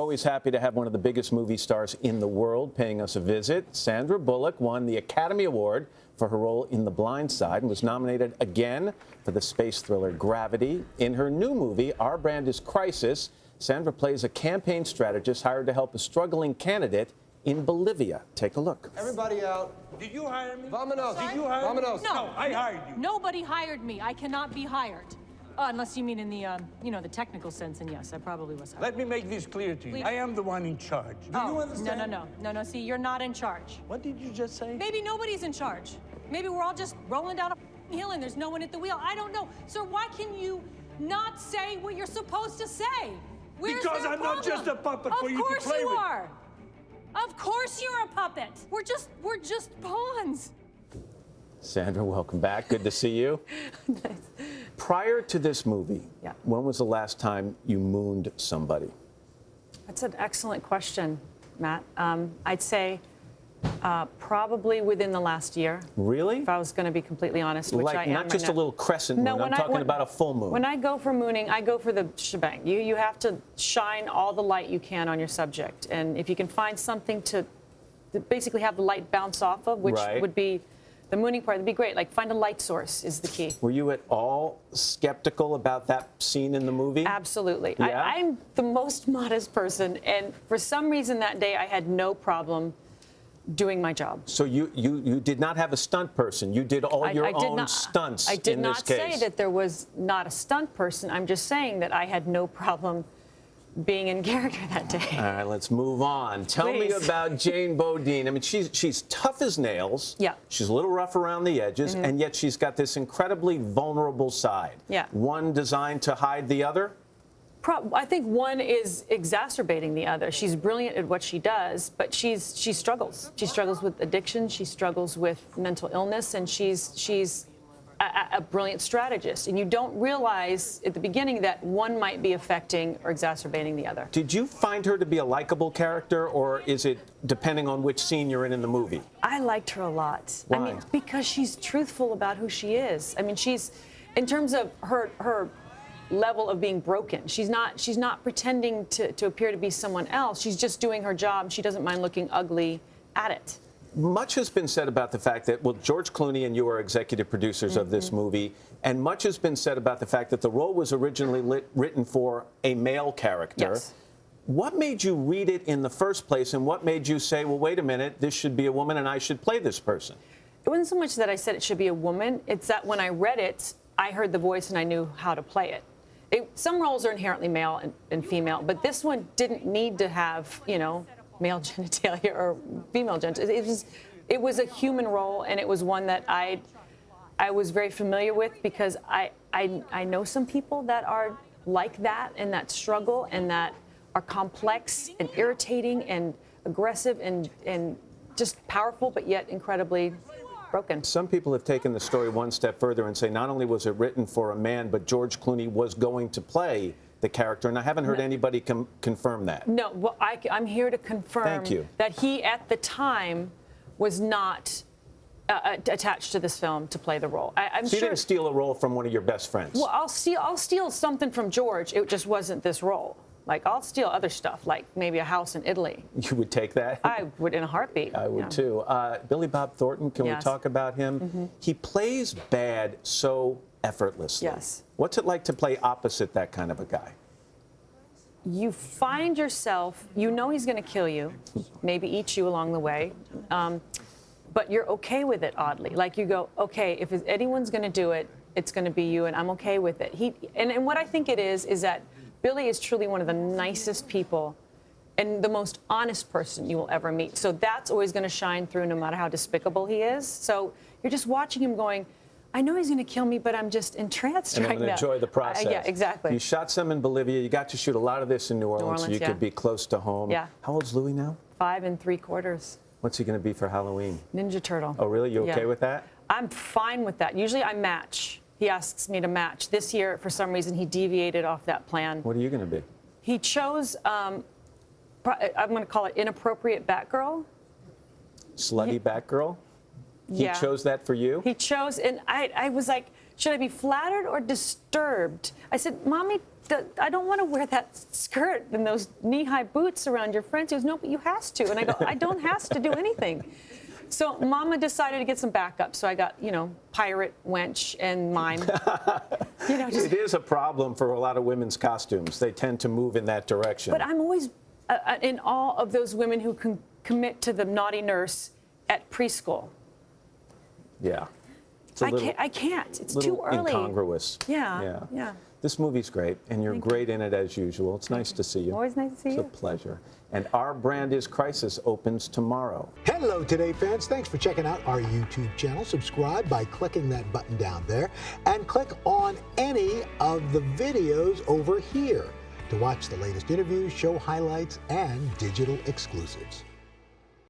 always happy to have one of the biggest movie stars in the world paying us a visit. Sandra Bullock won the Academy Award for her role in The Blind Side and was nominated again for the space thriller Gravity. In her new movie, Our Brand is Crisis, Sandra plays a campaign strategist hired to help a struggling candidate in Bolivia. Take a look. Everybody out. Did you hire me? Vamonos. Did you hire me? Vamonos. No, I hired you. Nobody hired me. I cannot be hired. Unless you mean in the, the technical sense, and yes, I probably was hired. Let me make this clear to you. Please. I am the one in charge. Do you understand? No, see, you're not in charge. What did you just say? Maybe nobody's in charge. Maybe we're all just rolling down a hill and there's no one at the wheel. I don't know. Sir, why can you not say what you're supposed to say? Where's because their I'm problem? not just a puppet for you to play with. Of course you are. Of course you're a puppet. We're just pawns. Sandra, welcome back. Good to see you. Nice. Prior to this movie, when was the last time you mooned somebody? That's an excellent question, Matt. I'd say probably within the last year. Really? If I was going to be completely honest, which I am not just right a little crescent moon. I'm talking about a full moon. When I go for mooning, I go for the shebang. You have to shine all the light you can on your subject. And if you can find something to basically have the light bounce off of, which would be the mooning part, that'd be great. Like, find a light source is the key. Were you at all skeptical about that scene in the movie? Absolutely. Yeah? I'm the most modest person, and for some reason that day I had no problem doing my job. So you did not have a stunt person. You did all your own stunts in this case. I did not say that there was not a stunt person. I'm just saying that I had no problem being in character that day. All right, let's move on. Tell me about Jane Bodine. I mean, she's tough as nails. Yeah. She's a little rough around the edges, and yet she's got this incredibly vulnerable side. Yeah. One designed to hide the other? I think one is exacerbating the other. She's brilliant at what she does, but she struggles. She struggles with addiction. She struggles with mental illness, and she's a brilliant strategist. And you don't realize at the beginning that one might be affecting or exacerbating the other. Did you find her to be a likable character, or is it depending on which scene you're in the movie? I liked her a lot. Why? I mean, because she's truthful about who she is. I mean, she's, in terms of her level of being broken, she's not pretending to appear to be someone else. She's just doing her job. She doesn't mind looking ugly at it. Much has been said about the fact that, well, George Clooney and you are executive producers of this movie, and much has been said about the fact that the role was originally written for a male character. Yes. What made you read it in the first place, and what made you say, well, wait a minute, this should be a woman and I should play this person? It wasn't so much that I said it should be a woman. It's that when I read it, I heard the voice and I knew how to play it. Some roles are inherently male and female, but this one didn't need to have, male genitalia or female genitalia. It was a human role, and it was one that I was very familiar with because I know some people that are like that and that struggle and that are complex and irritating and aggressive and just powerful, but yet incredibly broken. Some people have taken the story one step further and say not only was it written for a man, but George Clooney was going to play the character, and I haven't heard anybody confirm that. No, well, I'm here to confirm that he, at the time, was not attached to this film to play the role. I'm so you didn't steal a role from one of your best friends? Well, I'll steal something from George. It just wasn't this role. Like, I'll steal other stuff, like maybe a house in Italy. You would take that? I would in a heartbeat. I would too. Billy Bob Thornton, can we talk about him? He plays bad so effortlessly. Yes. What's it like to play opposite that kind of a guy? You find yourself, you know he's going to kill you, maybe eat you along the way, but you're okay with it, oddly. Like, you go, okay, if anyone's going to do it, it's going to be you, and I'm okay with it. And what I think it is that Billy is truly one of the nicest people and the most honest person you will ever meet. So that's always going to shine through no matter how despicable he is. So you're just watching him going, I know he's going to kill me, but I'm just entranced right now. And I'm going to enjoy the process. Yeah, exactly. You shot some in Bolivia. You got to shoot a lot of this in New Orleans so you could be close to home. Yeah. How old's Louie now? 5 3/4. What's he going to be for Halloween? Ninja Turtle. Oh, really? You okay with that? I'm fine with that. Usually I match. He asks me to match. This year, for some reason, he deviated off that plan. What are you going to be? He chose, I'm going to call it inappropriate Batgirl. Slutty Batgirl? He chose that for you? He chose, and I was like, should I be flattered or disturbed? I said, Mommy, I don't want to wear that skirt and those knee-high boots around your friends. He goes, no, but you has to. And I go, I don't have to do anything. So Mama decided to get some backup. So I got, you know, pirate, wench, and mime. You know, It is a problem for a lot of women's costumes. They tend to move in that direction. But I'm always in awe of those women who can commit to the naughty nurse at preschool. Yeah. I can't. It's too early. Incongruous. Yeah. This movie's great, and you're great in it as usual. It's nice to see you. Always nice to see you. It's a pleasure. And Our Brand is Crisis opens tomorrow. Hello, Today fans. Thanks for checking out our YouTube channel. Subscribe by clicking that button down there and click on any of the videos over here to watch the latest interviews, show highlights, and digital exclusives.